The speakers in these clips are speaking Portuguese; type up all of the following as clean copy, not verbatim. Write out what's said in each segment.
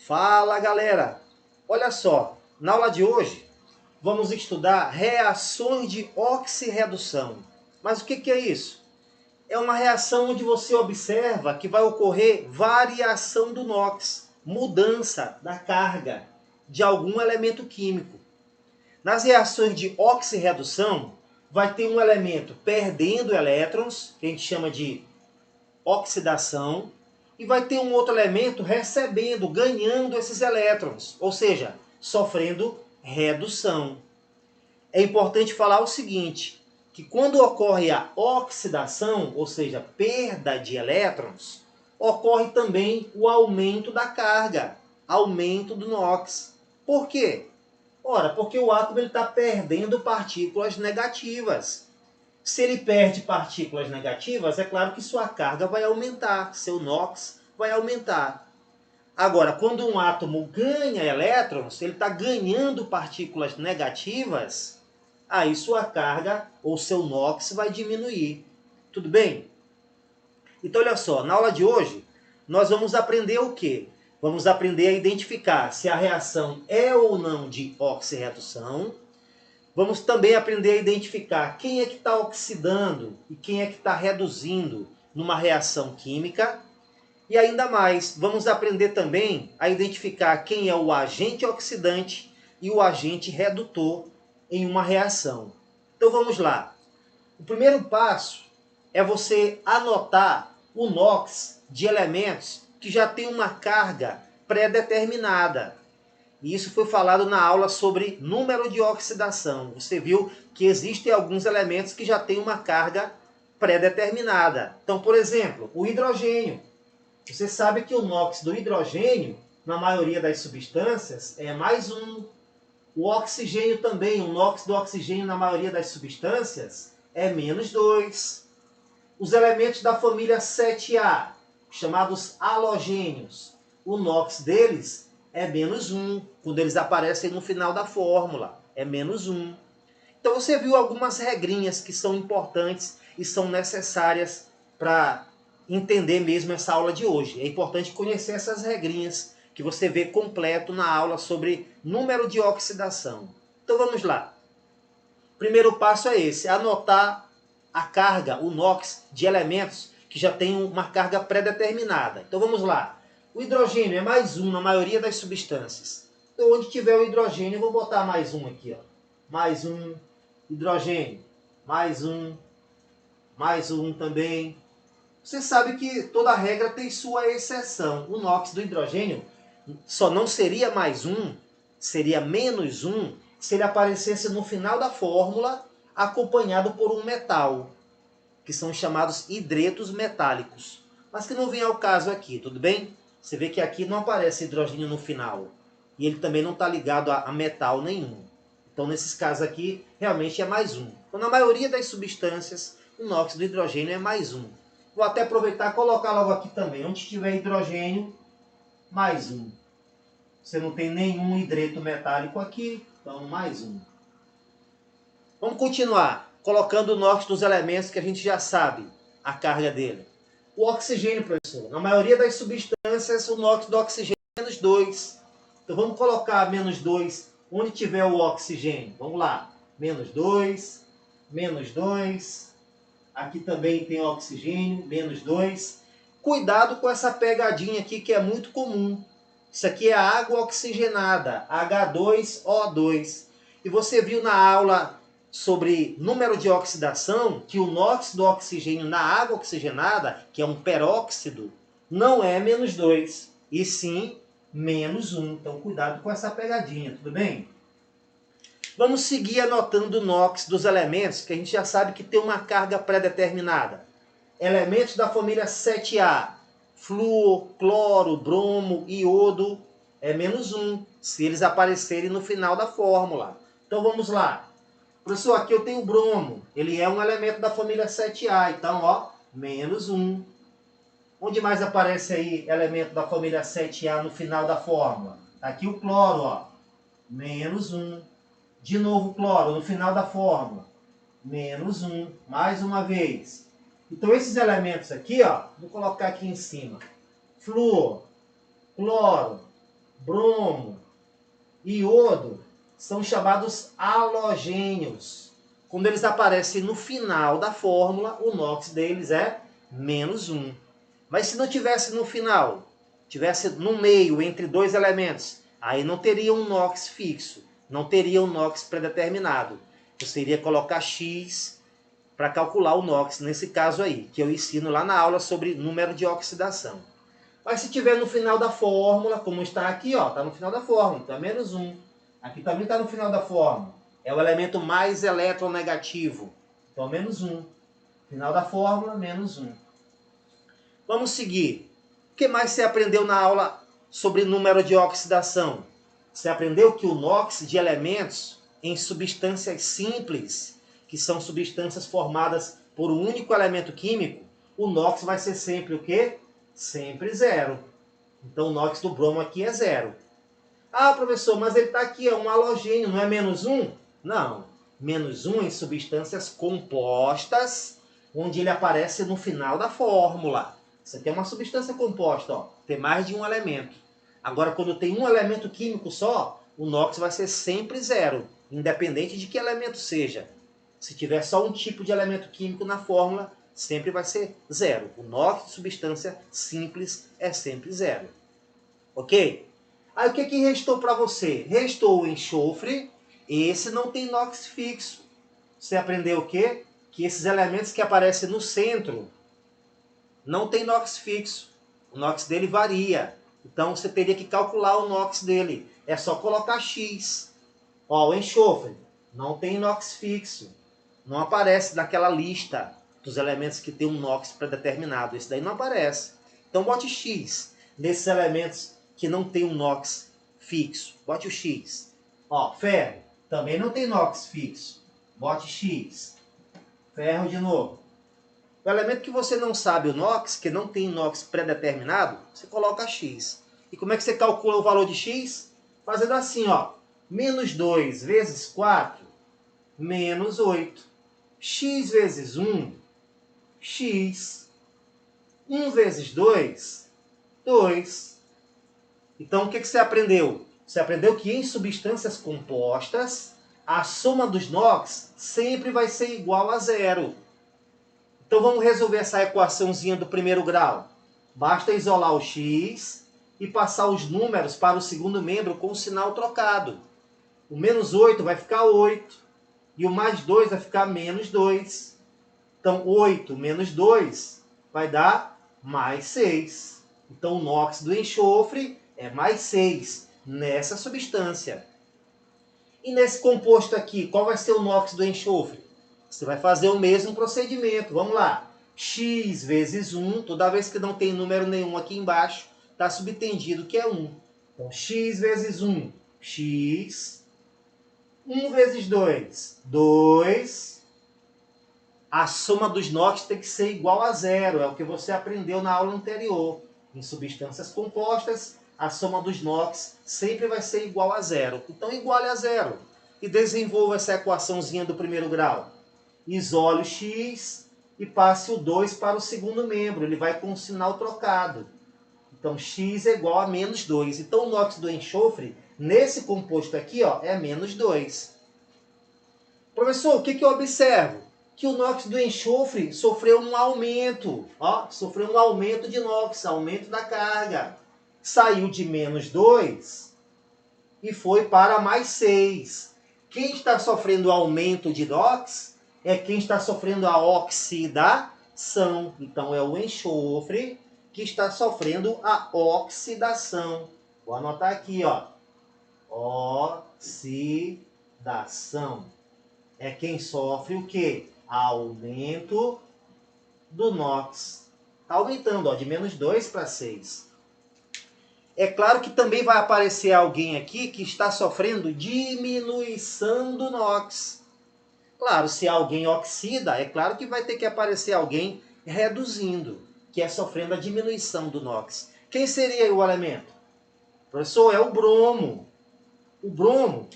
Fala galera, olha só, na aula de hoje vamos estudar reações de oxirredução. Mas o que é isso? É uma reação onde você observa que vai ocorrer variação do NOx, mudança da carga de algum elemento químico. Nas reações de oxirredução vai ter um elemento perdendo elétrons, que a gente chama de oxidação, e vai ter um outro elemento recebendo, ganhando esses elétrons, ou seja, sofrendo redução. É importante falar o seguinte, que quando ocorre a oxidação, ou seja, perda de elétrons, ocorre também o aumento da carga, aumento do NOx. Por quê? Ora, porque o átomo está perdendo partículas negativas. Se ele perde partículas negativas, é claro que sua carga vai aumentar, seu NOx vai aumentar. Agora, quando um átomo ganha elétrons, ele está ganhando partículas negativas, aí sua carga ou seu NOx vai diminuir. Tudo bem? Então, olha só, na aula de hoje, nós vamos aprender o quê? Vamos aprender a identificar se a reação é ou não de oxirredução. Vamos também aprender a identificar quem é que está oxidando e quem é que está reduzindo numa reação química. E ainda mais, vamos aprender também a identificar quem é o agente oxidante e o agente redutor em uma reação. Então vamos lá. O primeiro passo é você anotar o NOx de elementos que já tem uma carga pré-determinada. E isso foi falado na aula sobre número de oxidação. Você viu que existem alguns elementos que já têm uma carga pré-determinada. Então, por exemplo, o hidrogênio. Você sabe que o NOx do hidrogênio, na maioria das substâncias, é +1. O oxigênio também, o NOx do oxigênio, na maioria das substâncias, é -2. Os elementos da família 7A, chamados halogênios, o NOx deles é -1, quando eles aparecem no final da fórmula, é -1. Então você viu algumas regrinhas que são importantes e são necessárias para entender mesmo essa aula de hoje. É importante conhecer essas regrinhas que você vê completo na aula sobre número de oxidação. Então vamos lá. Primeiro passo é esse, anotar a carga, o NOx, de elementos que já tem uma carga pré-determinada. Então vamos lá. O hidrogênio é +1 na maioria das substâncias. Então onde tiver o hidrogênio, eu vou botar +1 aqui. Ó. +1, hidrogênio, +1, +1 também. Você sabe que toda regra tem sua exceção. O NOx do hidrogênio só não seria +1, seria -1, se ele aparecesse no final da fórmula acompanhado por um metal, que são chamados hidretos metálicos. Mas que não vem ao caso aqui, tudo bem? Você vê que aqui não aparece hidrogênio no final. E ele também não está ligado a metal nenhum. Então, nesses casos aqui, realmente é +1. Então, na maioria das substâncias, o NOx do hidrogênio é +1. Vou até aproveitar e colocar logo aqui também. Onde tiver hidrogênio, +1. Você não tem nenhum hidreto metálico aqui, então +1. Vamos continuar colocando o NOx dos elementos que a gente já sabe a carga dele. O oxigênio, professor, na maioria das substâncias, o NOx do oxigênio é -2. Então vamos colocar -2 onde tiver o oxigênio. Vamos lá, -2, -2. Aqui também tem oxigênio, -2. Cuidado com essa pegadinha aqui que é muito comum. Isso aqui é água oxigenada, H2O2. E você viu na aula sobre número de oxidação que o NOx do oxigênio na água oxigenada, que é um peróxido, não é -2, e sim -1. Então cuidado com essa pegadinha, tudo bem? Vamos seguir anotando o NOx dos elementos que a gente já sabe que tem uma carga pré-determinada. Elementos da família 7A, flúor, cloro, bromo, iodo, é -1, se eles aparecerem no final da fórmula. Então vamos lá. Professor, aqui eu tenho o bromo, ele é um elemento da família 7A, então ó, -1. Onde mais aparece aí elemento da família 7A no final da fórmula? Aqui o cloro, ó, -1. De novo cloro no final da fórmula, -1, mais uma vez. Então esses elementos aqui, ó, vou colocar aqui em cima. Flúor, cloro, bromo e iodo são chamados halogênios. Quando eles aparecem no final da fórmula, o NOx deles é -1. Mas se não tivesse no final, tivesse no meio, entre dois elementos, aí não teria um NOx fixo, não teria um NOx predeterminado. Você iria colocar X para calcular o NOx, nesse caso aí, que eu ensino lá na aula sobre número de oxidação. Mas se tiver no final da fórmula, como está aqui, ó, está no final da fórmula, então é -1. Aqui também está no final da fórmula. É o elemento mais eletronegativo. Então -1. Final da fórmula, -1. Vamos seguir. O que mais você aprendeu na aula sobre número de oxidação? Você aprendeu que o NOx de elementos em substâncias simples, que são substâncias formadas por um único elemento químico, o NOx vai ser sempre o quê? Sempre 0. Então o NOx do bromo aqui é 0. Ah, professor, mas ele está aqui, é um halogênio, não é -1? Não. -1 em substâncias compostas, onde ele aparece no final da fórmula. Isso aqui é uma substância composta, ó, tem mais de um elemento. Agora, quando tem um elemento químico só, o NOx vai ser sempre 0, independente de que elemento seja. Se tiver só um tipo de elemento químico na fórmula, sempre vai ser 0. O NOx de substância simples é sempre 0. Ok? Aí o que restou para você? Restou o enxofre. Esse não tem NOx fixo. Você aprendeu o quê? Que esses elementos que aparecem no centro não tem NOx fixo. O NOx dele varia. Então você teria que calcular o NOx dele. É só colocar X. Ó, o enxofre não tem NOx fixo. Não aparece naquela lista dos elementos que tem um NOx predeterminado. Esse daí não aparece. Então bote X nesses elementos que não tem um NOx fixo. Bote o X. Ó, ferro também não tem NOx fixo. Bote X. Ferro de novo. O elemento que você não sabe o NOx, que não tem NOx predeterminado, você coloca X. E como é que você calcula o valor de X? Fazendo assim, ó. -2 vezes 4, -8. X vezes 1, X. 1 vezes 2, 2. Então, o que você aprendeu? Você aprendeu que em substâncias compostas, a soma dos NOx sempre vai ser igual a 0. Então, vamos resolver essa equaçãozinha do primeiro grau. Basta isolar o X e passar os números para o segundo membro com o sinal trocado. O -8 vai ficar 8 e o mais 2 vai ficar -2. Então, 8 menos 2 vai dar mais 6. Então, o NOx do enxofre é mais 6 nessa substância. E nesse composto aqui, qual vai ser o NOx do enxofre? Você vai fazer o mesmo procedimento. Vamos lá. X vezes 1, toda vez que não tem número nenhum aqui embaixo, está subentendido que é 1. Então, x vezes 1, x. 1 vezes 2, 2. A soma dos NOx tem que ser igual a 0. É o que você aprendeu na aula anterior. Em substâncias compostas, a soma dos NOx sempre vai ser igual a 0. Então, iguale a 0. E desenvolva essa equaçãozinha do primeiro grau. Isole o x e passe o 2 para o segundo membro. Ele vai com o sinal trocado. Então, x é igual a -2. Então, o NOx do enxofre, nesse composto aqui, ó, é -2. Professor, o que eu observo? Que o NOx do enxofre sofreu um aumento. Ó, sofreu um aumento de NOx, aumento da carga. Saiu de -2 e foi para mais 6. Quem está sofrendo aumento de NOx é quem está sofrendo a oxidação. Então, é o enxofre que está sofrendo a oxidação. Vou anotar aqui, ó. Oxidação. É quem sofre o quê? Aumento do NOx. Está aumentando, ó, de -2 para 6. É claro que também vai aparecer alguém aqui que está sofrendo diminuição do NOx. Claro, se alguém oxida, é claro que vai ter que aparecer alguém reduzindo, que é sofrendo a diminuição do NOx. Quem seria o elemento? Professor, é o bromo. O bromo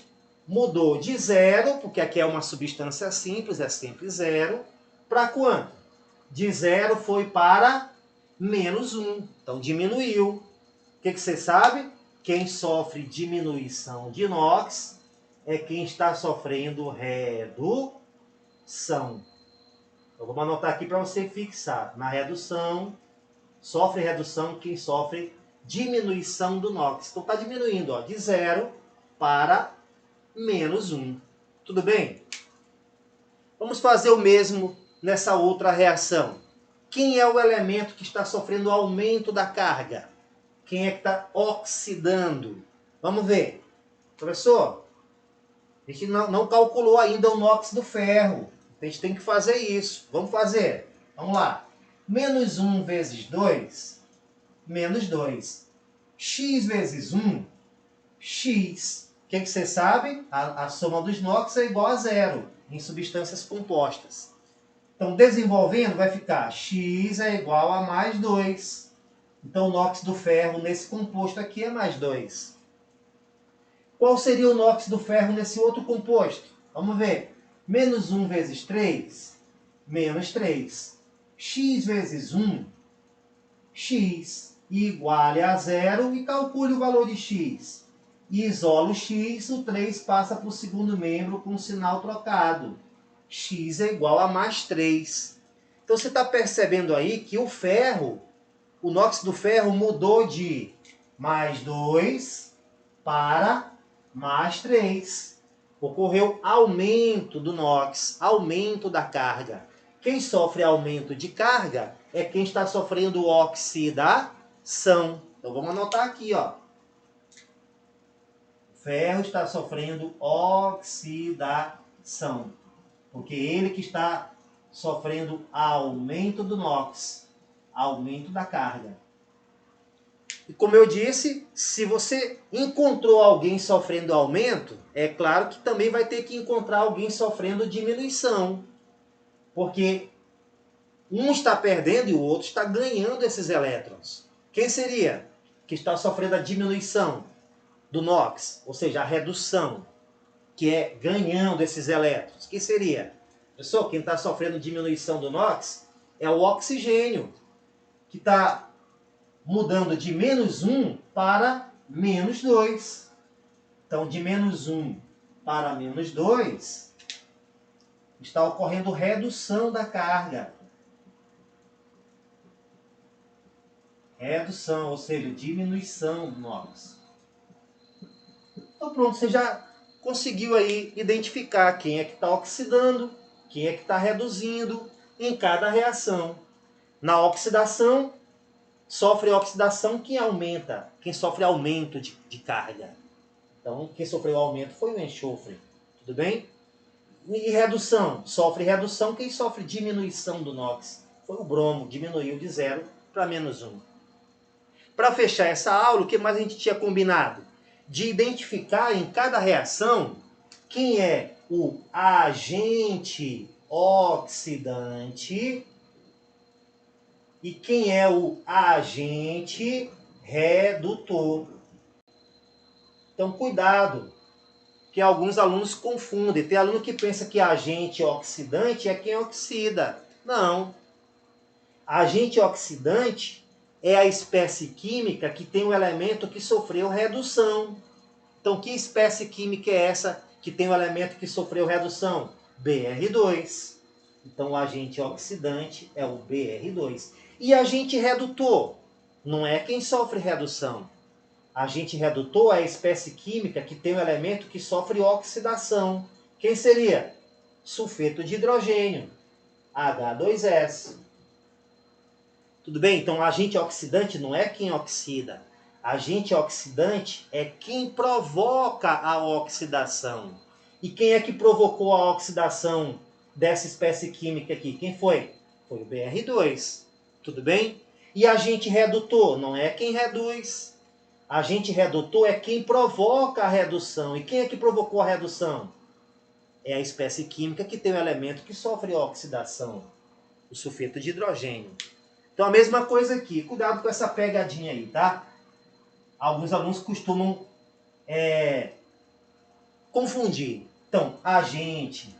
mudou de 0, porque aqui é uma substância simples, é sempre 0, para quanto? De 0 foi para -1. Então diminuiu. O que você sabe? Quem sofre diminuição de NOx é quem está sofrendo redução. Eu vou anotar aqui para você fixar. Na redução, sofre redução quem sofre diminuição do NOx. Então está diminuindo, ó, de 0 para -1. Tudo bem? Vamos fazer o mesmo nessa outra reação. Quem é o elemento que está sofrendo aumento da carga? Quem é que está oxidando? Vamos ver. Professor, a gente não calculou ainda o NOx do ferro. A gente tem que fazer isso. Vamos fazer. Vamos lá. -1 vezes 2, menos 2. X vezes 1, x. O que você sabe? A soma dos NOx é igual a 0 em substâncias compostas. Então, desenvolvendo, vai ficar x é igual a mais 2. Então, o NOx do ferro nesse composto aqui é mais 2. Qual seria o NOx do ferro nesse outro composto? Vamos ver. -1 vezes 3, menos 3. X vezes 1, x, iguale a 0 e calcule o valor de x. Isola o x, o 3 passa para o segundo membro com o sinal trocado. X é igual a mais 3. Então você está percebendo aí que o ferro, o NOx do ferro mudou de mais 2 para mais 3. Ocorreu aumento do NOx, aumento da carga. Quem sofre aumento de carga é quem está sofrendo oxidação. Então vamos anotar aqui, ó. O ferro está sofrendo oxidação, porque ele que está sofrendo aumento do NOx, aumento da carga. E como eu disse, se você encontrou alguém sofrendo aumento, é claro que também vai ter que encontrar alguém sofrendo diminuição. Porque um está perdendo e o outro está ganhando esses elétrons. Quem seria que está sofrendo a diminuição do NOx? Ou seja, a redução, que é ganhando esses elétrons. Quem seria? Pessoal, quem está sofrendo diminuição do NOx é o oxigênio, que está mudando de -1 para -2. Então, de -1 para -2, está ocorrendo redução da carga. Redução, ou seja, diminuição do NOx. Então pronto, você já conseguiu aí identificar quem é que está oxidando, quem é que está reduzindo em cada reação. Na oxidação, sofre oxidação quem aumenta, quem sofre aumento de carga. Então, quem sofreu aumento foi o enxofre. Tudo bem? E redução, sofre redução quem sofre diminuição do NOx. Foi o bromo, diminuiu de 0 para -1. Para fechar essa aula, o que mais a gente tinha combinado? De identificar em cada reação quem é o agente oxidante e quem é o agente redutor. Então, cuidado, que alguns alunos confundem. Tem aluno que pensa que agente oxidante é quem oxida. Não. Agente oxidante é a espécie química que tem um elemento que sofreu redução. Então, que espécie química é essa que tem um elemento que sofreu redução? Br2. Então, o agente oxidante é o Br2. E agente redutor? Não é quem sofre redução. Agente redutor é a espécie química que tem um elemento que sofre oxidação. Quem seria? Sulfeto de hidrogênio, H2S. Tudo bem? Então, agente oxidante não é quem oxida. Agente oxidante é quem provoca a oxidação. E quem é que provocou a oxidação dessa espécie química aqui? Quem foi? Foi o Br2. Tudo bem? E agente redutor não é quem reduz. Agente redutor é quem provoca a redução. E quem é que provocou a redução? É a espécie química que tem um elemento que sofre oxidação, o sulfeto de hidrogênio. Então, a mesma coisa aqui. Cuidado com essa pegadinha aí, tá? Alguns alunos costumam confundir. Então, agente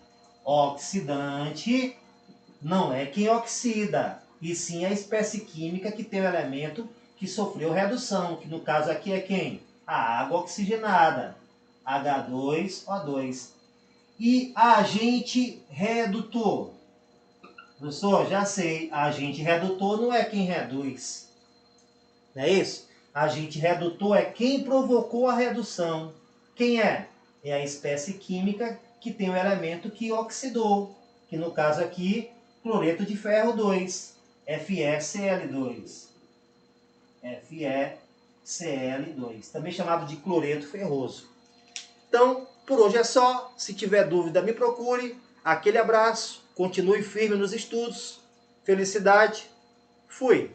oxidante não é quem oxida, e sim a espécie química que tem o elemento que sofreu redução, que no caso aqui é quem? A água oxigenada, H2O2. E agente redutor? Professor, já sei, agente redutor não é quem reduz. Não é isso? Agente redutor é quem provocou a redução. Quem é? É a espécie química que tem o elemento que oxidou, que no caso aqui, cloreto de ferro 2, FeCl2. FeCl2, também chamado de cloreto ferroso. Então, por hoje é só. Se tiver dúvida, me procure. Aquele abraço, continue firme nos estudos. Felicidade. Fui.